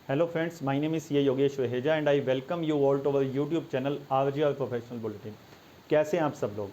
Hello friends, my name is C. Yogesh Veheja and I welcome you all to our YouTube channel RGR Professional Bulletin। कैसे हैं आप सब लोग?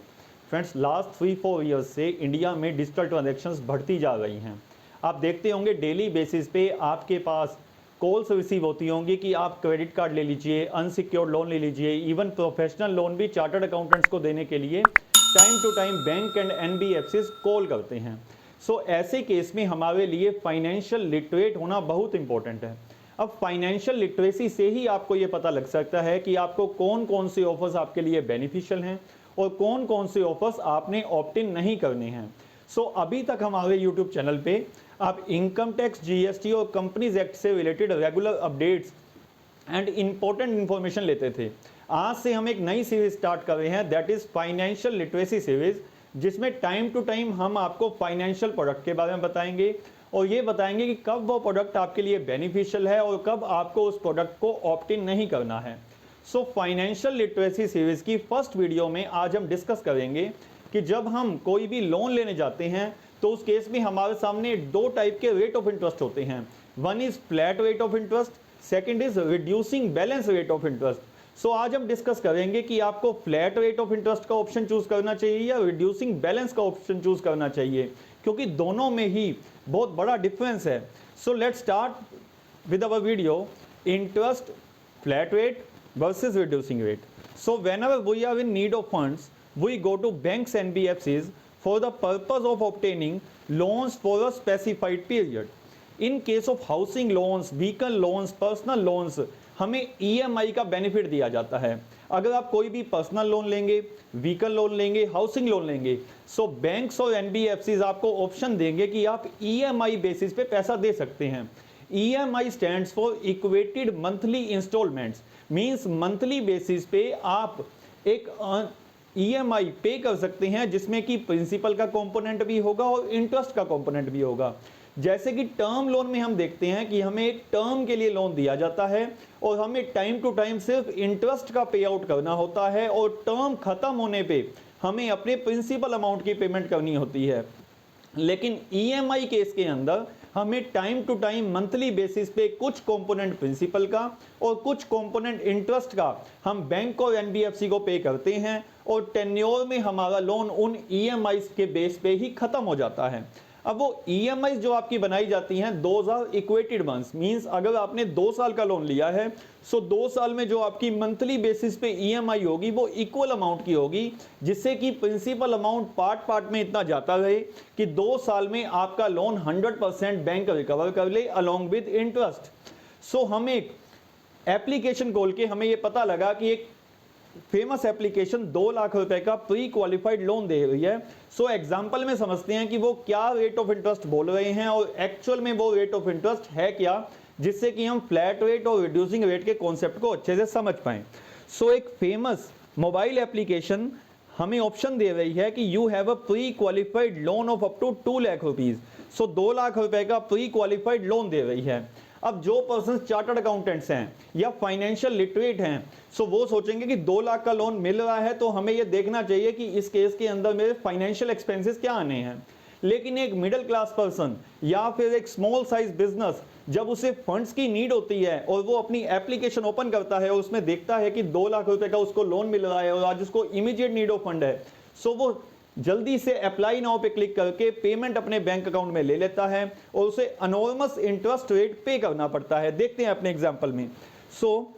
Friends, last 3-4 years से India में digital transactions बढ़ती जा रही हैं। आप देखते होंगे डेली बेसिस पे आपके पास कॉल्स रिसीव होती होंगी कि आप क्रेडिट कार्ड ले लीजिए, अनसिक्योर्ड लोन ले लीजिए, इवन प्रोफेशनल लोन भी चार्टर्ड अकाउंटेंट्स को देने के लिए time to time bank and NBFCs call करते हैं। सो ऐसे केस में हमारे लिए फाइनेंशियल लिटरेट होना बहुत इंपॉर्टेंट है। अब फाइनेंशियल लिटरेसी से ही आपको ये पता लग सकता है कि आपको कौन कौन से ऑफर्स आपके लिए बेनिफिशियल हैं और कौन कौन से ऑफर्स आपने ऑप्ट इन नहीं करने हैं। सो अभी तक हमारे यूट्यूब चैनल पे आप इनकम टैक्स, जीएसटी और कंपनीज एक्ट से related regular updates and important information लेते थे। आज से हम एक नई सीरीज स्टार्ट कर रहे हैं, that is financial literacy series, जिसमें टाइम टू टाइम हम आपको फाइनेंशियल प्रोडक्ट के बारे में बताएंगे और ये बताएंगे कि कब वो प्रोडक्ट आपके लिए बेनिफिशियल है और कब आपको उस प्रोडक्ट को ऑप्ट इन नहीं करना है। सो फाइनेंशियल लिटरेसी सीरीज की फर्स्ट वीडियो में आज हम डिस्कस करेंगे कि जब हम कोई भी लोन लेने जाते हैं तो उस केस में हमारे सामने दो टाइप के रेट ऑफ इंटरेस्ट होते हैं। One is flat rate of interest, second is reducing balance rate of interest. So आज हम डिस्कस करेंगे कि आपको फ्लैट रेट ऑफ इंटरेस्ट का ऑप्शन चूज करना चाहिए या रिड्यूसिंग बैलेंस का ऑप्शन चूज करना चाहिए, क्योंकि दोनों में ही बहुत बड़ा डिफरेंस है। So let's start with our video, interest flat rate versus reducing rate. So whenever we are in need of funds, we go to banks and NBFCs for the purpose of obtaining loans for a specified period. In case of housing loans, vehicle loans, personal loans, हमें EMI का benefit दिया जाता है। अगर आप कोई भी personal loan लेंगे, व्हीकल लोन लेंगे, हाउसिंग लोन लेंगे, सो बैंक्स और एनबीएफसीज आपको ऑप्शन देंगे कि आप EMI बेसिस पे पैसा दे सकते हैं। EMI stands for equated monthly instalments, means monthly basis पे आप एक EMI पे कर सकते हैं जिसमें कि प्रिंसिपल का कंपोनेंट भी होगा और इंटरेस्ट का कंपोनेंट भी होगा। जैसे कि टर्म लोन में हम देखते हैं कि हमें एक टर्म के लिए लोन दिया जाता है और हमें टाइम टू टाइम सिर्फ इंटरेस्ट का पे आउट करना होता है और टर्म खत्म होने पे हमें अपने प्रिंसिपल अमाउंट की पेमेंट करनी होती है। लेकिन EMI केस के अंदर हमें time to time monthly basis पे कुछ कंपोनेंट प्रिंसिपल का और कुछ कंपोनेंट इंटरेस्ट का हम बैंक और एनबीएफसी को पे करते हैं और टेन्योर में हमारा लोन उन EMI के बेस पे ही खत्म हो जाता है। अब वो EMI जो आपकी बनाई जाती हैं those are equated ones, means अगर आपने 2 साल का लोन लिया है सो 2 साल में जो आपकी मंथली बेसिस पे EMI होगी वो इक्वल अमाउंट की होगी, जिससे कि प्रिंसिपल अमाउंट पार्ट पार्ट में इतना जाता रहे कि 2 साल में आपका लोन 100% बैंक रिकवर कर ले अलॉन्ग विद इंटरेस्ट। सो हम एक एप्लीकेशन खोल के हमें ये पता लगा कि एक फेमस एप्लीकेशन 2 लाख रुपए का प्री क्वालिफाइड लोन दे रही है। सो एग्जांपल में समझते हैं कि वो क्या रेट ऑफ इंटरेस्ट बोल रहे हैं और एक्चुअल में वो रेट ऑफ इंटरेस्ट है क्या, जिससे कि हम फ्लैट रेट और रिड्यूसिंग रेट के कॉन्सेप्ट को अच्छे से समझ पाएं। सो एक फेमस मोबाइल एप्लीकेशन हमें ऑप्शन दे रही है कि you have a pre qualified loan of up to 2 lakh rupees. So 2 lakh रुपए का प्री क्वालिफाइड लोन दे रही है। अब जो पर्सन चार्टर्ड अकाउंटेंट्स हैं या फाइनेंशियल लिटरेट हैं, सो वो सोचेंगे कि 2 लाख का लोन मिल रहा है तो हमें ये देखना चाहिए कि इस केस के अंदर मेरे फाइनेंशियल एक्सपेंसेस क्या आने हैं। लेकिन एक मिडिल क्लास पर्सन या फिर एक स्मॉल साइज बिजनेस जब उसे फंड्स की नीड होती है और वो अपनी एप्लीकेशन ओपन करता है और उसमें देखता है कि 2 लाख रुपए का उसको लोन मिल रहा है और आज उसको इमीडिएट नीड ऑफ फंड है, सो वो जल्दी से अप्लाई नाउ पे क्लिक करके पेमेंट अपने बैंक अकाउंट में ले लेता है और उसे अनॉर्मस इंटरेस्ट रेट पे करना पड़ता है। देखते हैं अपने एग्जांपल में। सो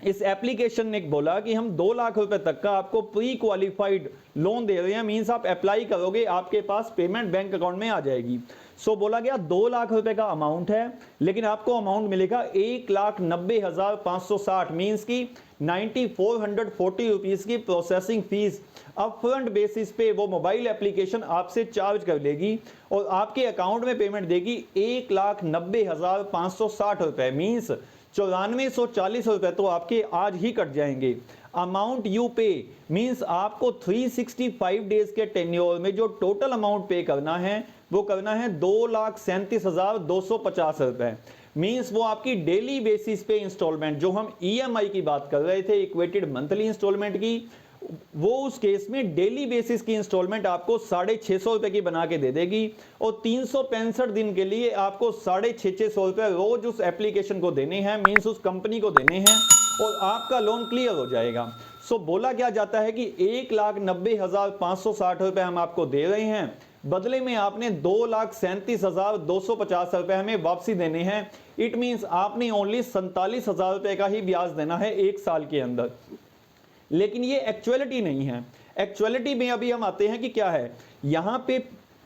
इस एप्लीकेशन ने बोला कि हम 2 लाख रुपए तक का आपको प्री क्वालिफाइड लोन दे रहे हैं, मींस आप अप्लाई करोगे आपके पास पेमेंट बैंक अकाउंट में आ जाएगी। सो बोला गया 2 लाख रुपए का अमाउंट है, लेकिन आपको अमाउंट मिलेगा 1,90,560, मींस की 9,440 रुपीज की प्रोसेसिंग फीस अपफ्रंट बेसिस पे वो मोबाइल एप्लीकेशन आपसे चार्ज कर लेगी और आपके अकाउंट में पेमेंट देगी 1,90,560 रुपए, मींस 9440 रुपए तो आपके आज ही कट जाएंगे। अमाउंट यू पे मींस आपको 365 डेज के टेन्योर में जो टोटल अमाउंट पे करना है वो करना है 2,37,250 रुपए, मींस वो आपकी डेली बेसिस पे इंस्टॉलमेंट जो हम EMI की बात कर रहे थे इक्वेटेड मंथली इंस्टॉलमेंट की, वो उस केस में डेली बेसिस की इंस्टॉलमेंट आपको 650 रुपए की बना के दे देगी और 365 दिन के लिए आपको 650 रुपए रोज उस एप्लीकेशन को देने हैं, मींस उस कंपनी को देने हैं, और आपका लोन क्लियर हो जाएगा। सो बोला क्या जाता है कि 1,90,560 रुपए हम आपको दे रहे हैं, बदले में आपने 2,37,250 रुपए हमें वापसी देने हैं। इट मींस आपने ओनली 47,000 रुपए का ही ब्याज देना है 1 साल के अंदर। लेकिन ये एक्चुअलिटी नहीं है। एक्चुअलिटी में अभी हम आते हैं कि क्या है, यहां पे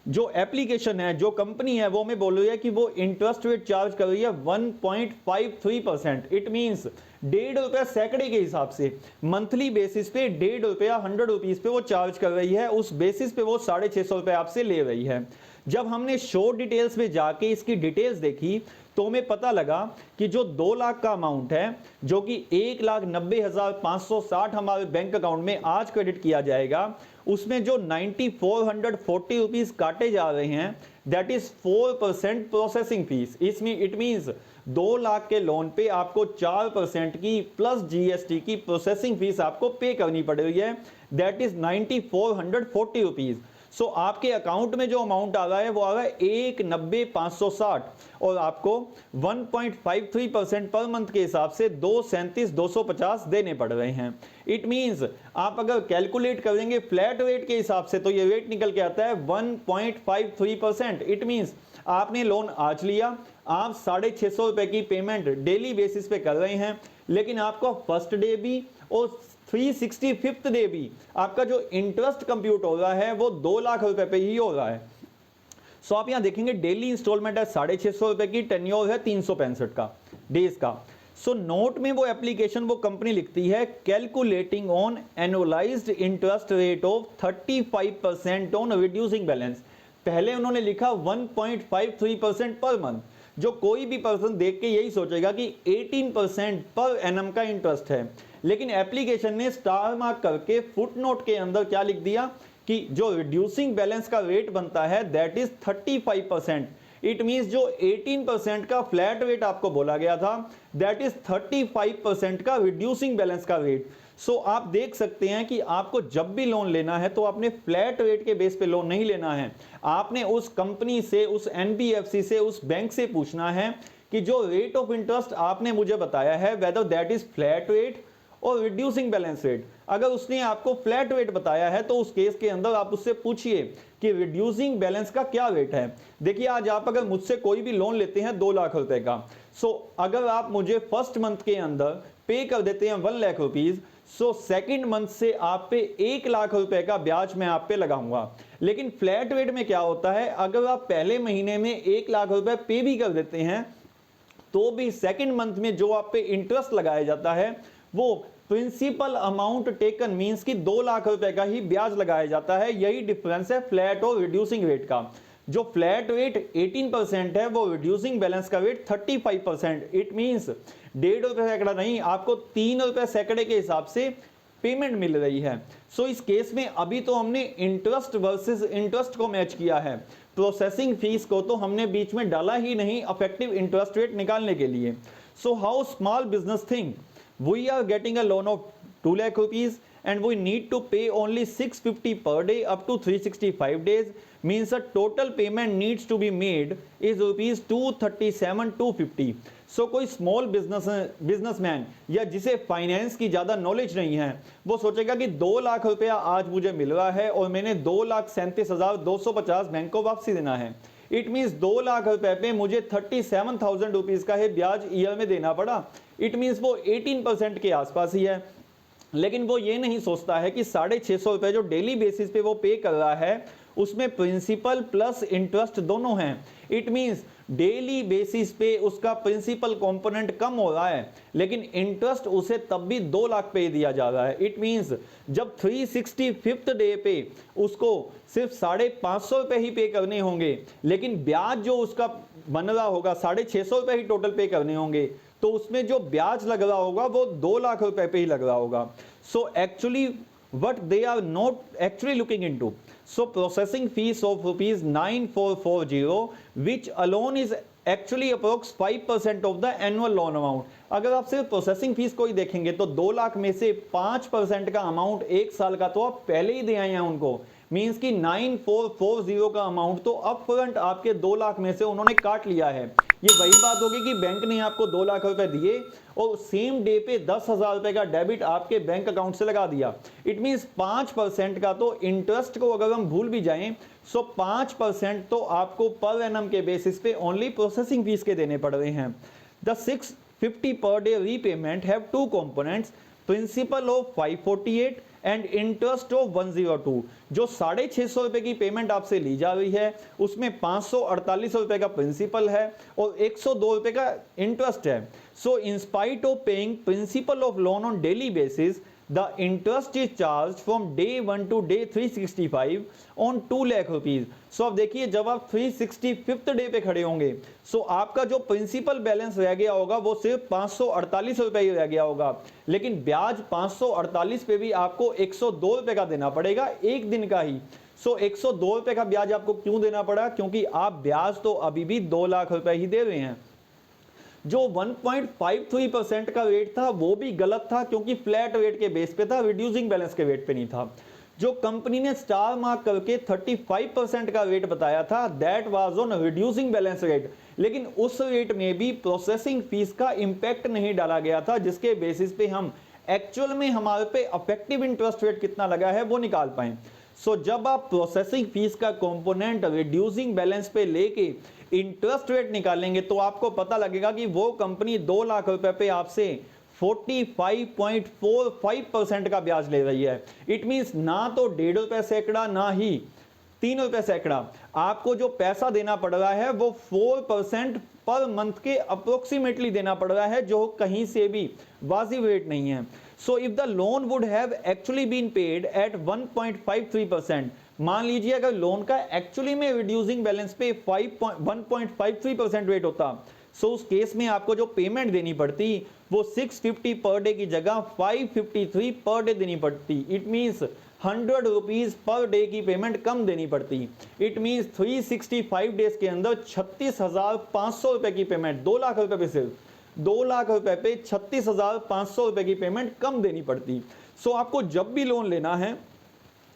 जो एप्लीकेशन है, जो कंपनी है, वो हमें बोल रही है कि वो इंटरेस्ट रेट चार्ज कर रही है 1.53%। इट मींस 1.5 रुपया सैकड़े के हिसाब से मंथली बेसिस पे 1.5 रुपया 100 रुपीज पे वो चार्ज कर रही है। उस बेसिस पे वो 650 रुपए आपसे ले रही है। जब हमने शॉर्ट डिटेल्स में जाके इसकी डिटेल्स देखी तो हमें पता लगा कि जो 2 लाख का अमाउंट है, जो कि 1,90,560 हमारे बैंक अकाउंट में आज क्रेडिट किया जाएगा, उसमें जो 9,440 रुपीज काटे जा रहे हैं, दैट इज 4% प्रोसेसिंग फीस। इसमें इट मींस 2 लाख के लोन पे आपको 4% की प्लस जीएसटी की प्रोसेसिंग फीस आपको पे करनी पड़ रही है, दैट इज 9,440 रुपीज। सो आपके अकाउंट में जो अमाउंट आ रहा है वो आ रहा है 1,90,560 और आपको 1.53% पर मंथ के हिसाब से 2,37,250 देने पड़ रहे हैं। इट मींस आप अगर कैलकुलेट करेंगे फ्लैट रेट के हिसाब से तो ये रेट निकल के आता है 1.53%। इट मींस आपने लोन आज लिया, आप 650 रुपए की पेमेंट डेली बेसिस पे कर रहे हैं, लेकिन आपको फर्स्ट डे भी और 365th डे भी आपका जो इंटरेस्ट कंप्यूट हो रहा है वो 2 लाख रुपए पे ही हो रहा है। सो आप यहां देखेंगे डेली इंस्टॉलमेंट है 650 रुपए की, टेन्योर है 365 का डेज का। सो नोट में वो एप्लीकेशन, वो कंपनी लिखती है calculating on annualised interest rate of 35% on reducing balance. पहले उन्होंने लिखा 1.53% पर मंथ। जो कोई भी पर्सन देख के यही सोचेगा कि 18% पर एनम का इंटरेस्ट है, लेकिन एप्लीकेशन ने स्टार मार्क करके फुटनोट के अंदर क्या लिख दिया कि जो रिड्यूसिंग बैलेंस का रेट बनता है दैट इज 35%। इट मींस जो 18% का फ्लैट रेट आपको बोला गया था दैट इज 35% का रिड्यूसिंग बैलेंस का रेट। सो आप देख सकते हैं कि आपको जब भी लोन लेना है तो आपने फ्लैट रेट के बेस पे लोन नहीं लेना है। आपने उस कंपनी से, उस एनबीएफसी से, उस बैंक से पूछना है कि जो रेट ऑफ इंटरेस्ट आपने मुझे बताया है whether that is flat rate और रिड्यूसिंग बैलेंस रेट। अगर उसने आपको फ्लैट रेट बताया है तो उस केस के अंदर आप उससे पूछिए कि रिड्यूसिंग बैलेंस का क्या रेट है। देखिए आज आप अगर मुझसे कोई भी लोन लेते हैं 2 लाख रुपए का, सो अगर आप मुझे फर्स्ट मंथ के अंदर पे कर देते हैं 1 lakh rupees, so second month से आप पे 1 लाख रुपए का ब्याज मैं आप पे लगाऊंगा। लेकिन फ्लैट रेट में क्या होता है, अगर आप पहले महीने में 1 लाख रुपए पे भी कर देते हैं तो भी सेकंड मंथ में जो आप पे इंटरेस्ट लगाया जाता है वो प्रिंसिपल अमाउंट टेकन मींस कि 2 लाख रुपए का ही ब्याज लगाया जाता है। यही डिफरेंस है फ्लैट और रिड्यूसिंग रेट का। जो फ्लैट रेट 18% है वो रिड्यूसिंग बैलेंस का रेट 35%। इट मींस 1.5 रुपए सैकड़ा नहीं, आपको 3 रुपए सैकड़े के हिसाब से पेमेंट मिल रही है। सो इस केस में अभी तो हमने इंटरेस्ट वर्सेस इंटरेस्ट को मैच किया है, प्रोसेसिंग फीस को तो हमने बीच में डाला ही नहीं इफेक्टिव इंटरेस्ट रेट निकालने के लिए। So how small business thing, we are getting a loan of 2 lakh rupees and we need to pay only 650 per day up to 365 days, means the total payment needs to be made is rupees 237,250। सो कोई small businessman या जिसे finance की ज्यादा knowledge नहीं है वो सोचेगा कि 2 लाख रुपया आज मुझे मिल रहा है और मैंने 2,37,250 बैंक को वापसी देना है। इट मींस 2 लाख रुपए पे मुझे 37,000 रुपीज का है ब्याज ईयर में देना पड़ा। इट मींस वो 18% के आसपास ही है। लेकिन वो ये नहीं सोचता है कि 650 रुपए जो डेली बेसिस पे वो पे कर रहा है उसमें प्रिंसिपल प्लस इंटरेस्ट दोनों हैं। इट मींस डेली बेसिस पे उसका प्रिंसिपल कंपोनेंट कम हो रहा है लेकिन इंटरेस्ट उसे तब भी 2 लाख पे दिया जा रहा है। इट मींस जब 365th डे पे उसको सिर्फ 550 रुपए ही पे करने होंगे, लेकिन ब्याज जो उसका बन रहा होगा 650 रुपए ही टोटल पे करने होंगे, तो उसमें जो ब्याज लग रहा होगा वो 2 लाख रुपए पे ही लग रहा होगा। So actually what they are not actually looking into, so processing fees of rupees 9,440 which alone is actually approx 5% of the annual loan amount. अगर आप सिर्फ प्रोसेसिंग फीस को ही देखेंगे तो 2 लाख में से 5% का अमाउंट एक साल का तो आप पहले ही दे आए हैं उनको, मींस कि 9440 का अमाउंट तो अप फ्रंट आपके 2 लाख में से उन्होंने काट लिया है। ये वही बात होगी कि बैंक ने आपको 2 लाख रुपए दिए और सेम डे पे 10,000 रुपए का डेबिट आपके बैंक अकाउंट से लगा दिया। इट मींस 5% का तो इंटरेस्ट को अगर हम भूल भी जाएं सो 5% तो आपको पर एनम के बेसिस पे ओनली प्रोसेसिंग फीस के देने पड़ रहे हैं। The 650 per day repayment have two components, principle of 548 and interest of 102। जो 650 रुपए की पेमेंट आपसे ली जा रही है उसमें 548 रुपए का प्रिंसिपल है और 102 रुपए का इंटरेस्ट है। So in spite of paying principal of loan on daily basis the interest is charged from day 1 to day 365 on 2 lakh rupees. So अब देखिए जब आप 365th डे पे खड़े होंगे सो आपका जो प्रिंसिपल बैलेंस रह गया होगा वो सिर्फ 548 रुपए ही रह गया होगा, लेकिन ब्याज 548 पे भी आपको 102 रुपए का देना पड़ेगा एक दिन का ही। सो 102 रुपए का ब्याज आपको क्यों देना पड़ा? क्योंकि आप ब्याज तो अभी भी 2 लाख रुपए ही दे रहे हैं। जो 1.53% का रेट था वो भी गलत था क्योंकि फ्लैट रेट के बेस पे था, रिड्यूसिंग बैलेंस के रेट पे नहीं था। जो कंपनी ने स्टार मार्क करके 35% का रेट बताया था that was on reducing balance rate, लेकिन उस रेट में भी प्रोसेसिंग फीस का इंपैक्ट नहीं डाला गया था जिसके बेसिस पे हम एक्चुअल में हमारे पे इफेक्टिव इंटरेस्ट रेट कितना लगा है वो निकाल पाए। सो जब आप प्रोसेसिंग फीस का कंपोनेंट रिड्यूसिंग बैलेंस पे लेके इंटरेस्ट रेट निकालेंगे तो आपको पता लगेगा कि वो कंपनी 2 लाख रुपए पे आपसे 45.45% का ब्याज ले रही है। इट मींस ना तो 1.5 रुपए सैकड़ा ना ही 3 रुपए सैकड़ा, आपको जो पैसा देना पड़ रहा है वो 4% पर मंथ के अप्रोक्सीमेटली देना पड़ रहा है, जो कहीं से भी वाजिब रेट नहीं है। So if the loan would have actually been paid at 1.53%, मान लीजिए अगर लोन का एक्चुअली में रिड्यूसिंग बैलेंस पे 1.53% रेट होता सो उस केस में आपको जो पेमेंट देनी पड़ती वो 650 पर डे की जगह 553 पर डे देनी पड़ती। It means 100 rupees per day की पेमेंट कम देनी पड़ती। इट मींस 365 डेज के अंदर 36,500 रुपए की पेमेंट, 2 लाख रुपए पे सिर्फ 2 लाख रुपए पे 36,500 रुपए की पेमेंट कम देनी पड़ती। सो आपको जब भी लोन लेना है,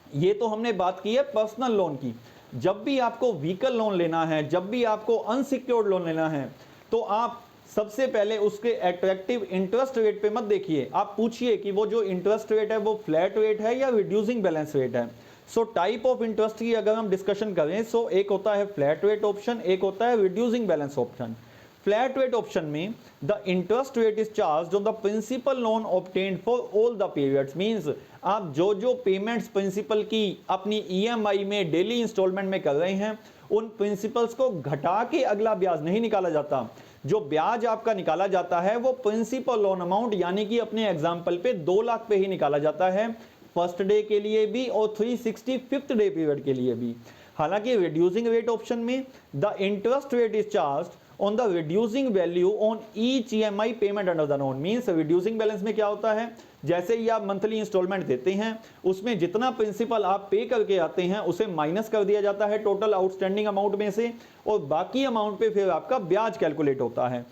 ये तो हमने बात की है पर्सनल लोन की, जब भी आपको व्हीकल लोन लेना है, जब भी आपको अनसिक्योर्ड लोन लेना है तो आप सबसे पहले उसके अट्रैक्टिव इंटरेस्ट रेट पे मत देखिए, आप पूछिए कि वो जो इंटरेस्ट रेट है वो फ्लैट रेट है या रिड्यूसिंग बैलेंस रेट है। सो टाइप ऑफ इंटरेस्ट की अगर हम डिस्कशन करें सो एक होता है फ्लैट रेट ऑप्शन, एक होता है reducing balance option. Flat rate option में the interest rate is charged on the principal loan obtained for all the periods, means आप जो जो पेमेंट्स प्रिंसिपल की अपनी ईएमआई में डेली इंस्टॉलमेंट में कर रहे हैं उन प्रिंसिपल्स को घटा के अगला ब्याज नहीं निकाला जाता। जो ब्याज आपका निकाला जाता है वो प्रिंसिपल लोन अमाउंट यानी कि अपने एग्जांपल पे 2 लाख पे ही निकाला जाता है, फर्स्ट डे के लिए भी और 365th डे पीरियड के लिए भी। हालांकि रिड्यूसिंग रेट ऑप्शन में the interest rate is charged on the reducing value on each EMI payment under the loan, means reducing balance में क्या होता है, जैसे ही आप मंथली इंस्टॉलमेंट देते हैं उसमें जितना प्रिंसिपल आप पे करके आते हैं उसे माइनस कर दिया जाता है टोटल आउटस्टैंडिंग अमाउंट में से और बाकी अमाउंट पे फिर आपका ब्याज कैलकुलेट होता है।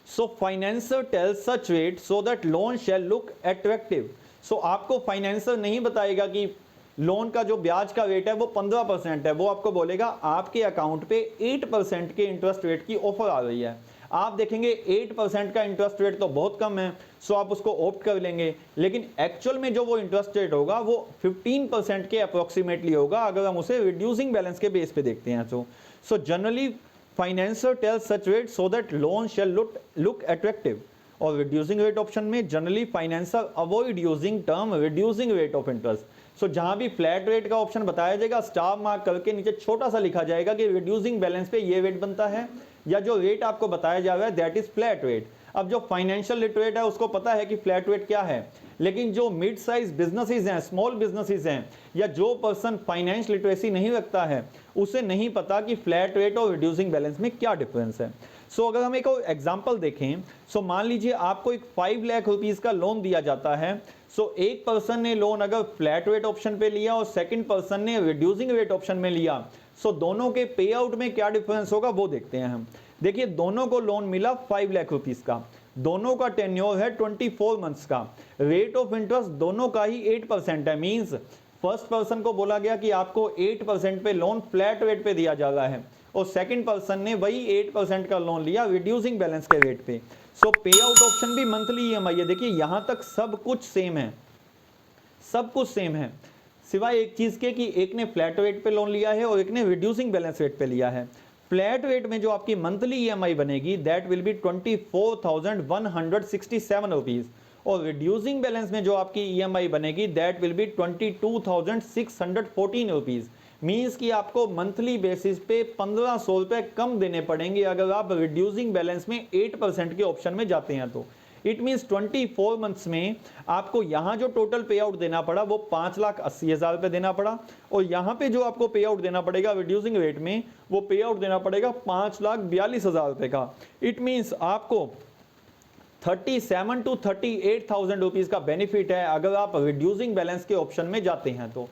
So financer tells such rate so that loan shall look attractive. So आपको फाइनेंसर नहीं बताएगा कि लोन का जो ब्याज का रेट है वो 15% है, वो आपको बोलेगा आपके अकाउंट पे 8% के इंटरेस्ट रेट की ऑफर आ रही है। आप देखेंगे 8% का इंटरेस्ट रेट तो बहुत कम है, सो आप उसको ऑप्ट कर लेंगे, लेकिन एक्चुअल में जो वो इंटरेस्ट रेट होगा वो 15% के अप्रोक्सीमेटली होगा अगर हम उसे रिड्यूसिंग बैलेंस के बेस पे देखते हैं। So generally financer tells such rate so that loan shall look attractive. और रिड्यूसिंग रेट ऑप्शन में generally financer avoid using term reducing rate of interest. So जहां भी फ्लैट रेट का ऑप्शन बताया जाएगा स्टार मार्क करके नीचे छोटा सा लिखा जाएगा कि रिड्यूसिंग बैलेंस पे ये रेट बनता है या जो रेट आपको बताया जा रहा है दैट इज फ्लैट रेट। अब जो फाइनेंशियल लिटरेट है उसको पता है कि फ्लैट रेट क्या है, लेकिन जो मिड साइज बिजनेसेस हैं, स्मॉल बिजनेसेस हैं या जो पर्सन फाइनेंस लिटरेसी नहीं रखता है उसे नहीं पता कि फ्लैट रेट और रिड्यूसिंग बैलेंस में क्या डिफरेंस है। सो अगर हम एक एग्जांपल देखें, सो मान लीजिए आपको एक 5 लाख रुपीस का लोन दिया जाता है। सो एक पर्सन ने लोन अगर फ्लैट रेट ऑप्शन पे लिया और सेकंड पर्सन ने रिड्यूसिंग रेट ऑप्शन में लिया, सो दोनों के पे आउट में क्या डिफरेंस होगा वो देखते हैं हम। देखिए दोनों को लोन मिला 5 लाख रुपीस का, दोनों का टेन्योर है 24 मंथ्स का, रेट ऑफ इंटरेस्ट दोनों का ही 8% है। मींस फर्स्ट पर्सन को बोला गया कि आपको 8% पे लोन फ्लैट रेट पे दिया जा रहा है, और सेकंड पर्सन ने वही 8% का लोन लिया रिड्यूसिंग बैलेंस के रेट पे। सो पे आउट ऑप्शन भी मंथली ईएमआई है। देखिए यहां तक सब कुछ सेम है, सब कुछ सेम है, सिवाय एक चीज के कि एक ने फ्लैट रेट पे लोन लिया है और एक ने रिड्यूसिंग बैलेंस रेट पे लिया है। फ्लैट रेट में जो आपकी मंथली ईएमआई बनेगी दैट विल बी 24,167 रुपीज, और रिड्यूसिंग बैलेंस में जो आपकी ईएमआई बनेगी that will be 22,614 rupees. Means कि आपको मंथली बेसिस पे 1500 रुपए कम देने पड़ेंगे अगर आप रिड्यूसिंग बैलेंस में 8% के ऑप्शन में जाते हैं तो। इट मीन्स 24 मंथ्स में आपको यहां जो टोटल पे आउट देना पड़ा वो 5,80,000 रुपए देना पड़ा, और यहां पे जो आपको पे आउट देना पड़ेगा रिड्यूसिंग रेट में वो पे आउट देना पड़ेगा 5,42,000 रुपए का। इट मीन्स आपको 37 to 38,000 रुपीज का बेनिफिट है अगर आप रिड्यूसिंग बैलेंस के ऑप्शन में जाते हैं तो।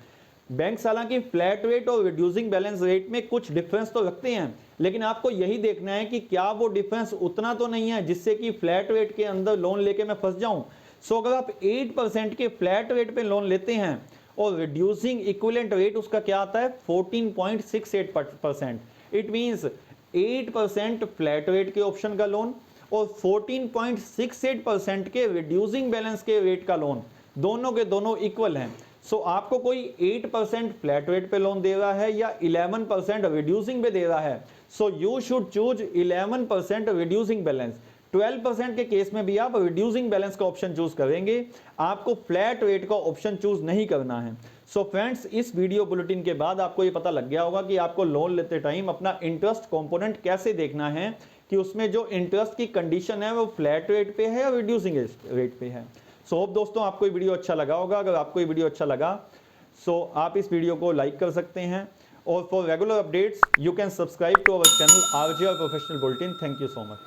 बैंक हालांकि फ्लैट रेट और रिड्यूसिंग बैलेंस रेट में कुछ डिफरेंस तो रखते हैं, लेकिन आपको यही देखना है कि क्या वो डिफरेंस उतना तो नहीं है जिससे कि फ्लैट रेट के अंदर लोन लेके मैं फंस जाऊं। सो अगर आप 8% के फ्लैट रेट पे लोन लेते हैं और रिड्यूसिंग इक्विवेलेंट रेट उसका क्या आता है 14.68%, इट मींस 8% फ्लैट रेट के ऑप्शन का लोन और 14.68% के रिड्यूसिंग बैलेंस के रेट का लोन, दोनों के दोनों इक्वल हैं। सो आपको कोई 8% फ्लैट रेट पे लोन दे रहा है या 11% रिड्यूसिंग पे दे रहा है, so you should choose 11% reducing balance. 12% के केस में भी आप रिड्यूसिंग बैलेंस का ऑप्शन चूज करेंगे, आपको फ्लैट रेट का ऑप्शन चूज नहीं करना है। सो फ्रेंड्स, इस वीडियो बुलेटिन के बाद आपको ये पता लग गया होगा कि आपको लोन लेते टाइम अपना इंटरेस्ट कंपोनेंट कैसे देखना है, कि उसमें जो इंटरेस्ट की कंडीशन है वो फ्लैट रेट पे है या रिड्यूसिंग रेट पे है। सो होप दोस्तों आपको ये वीडियो अच्छा लगा होगा। अगर आपको ये वीडियो अच्छा लगा सो आप इस वीडियो को लाइक कर सकते हैं, और for regular updates you can subscribe to our channel RJR professional bulletin. Thank you so much.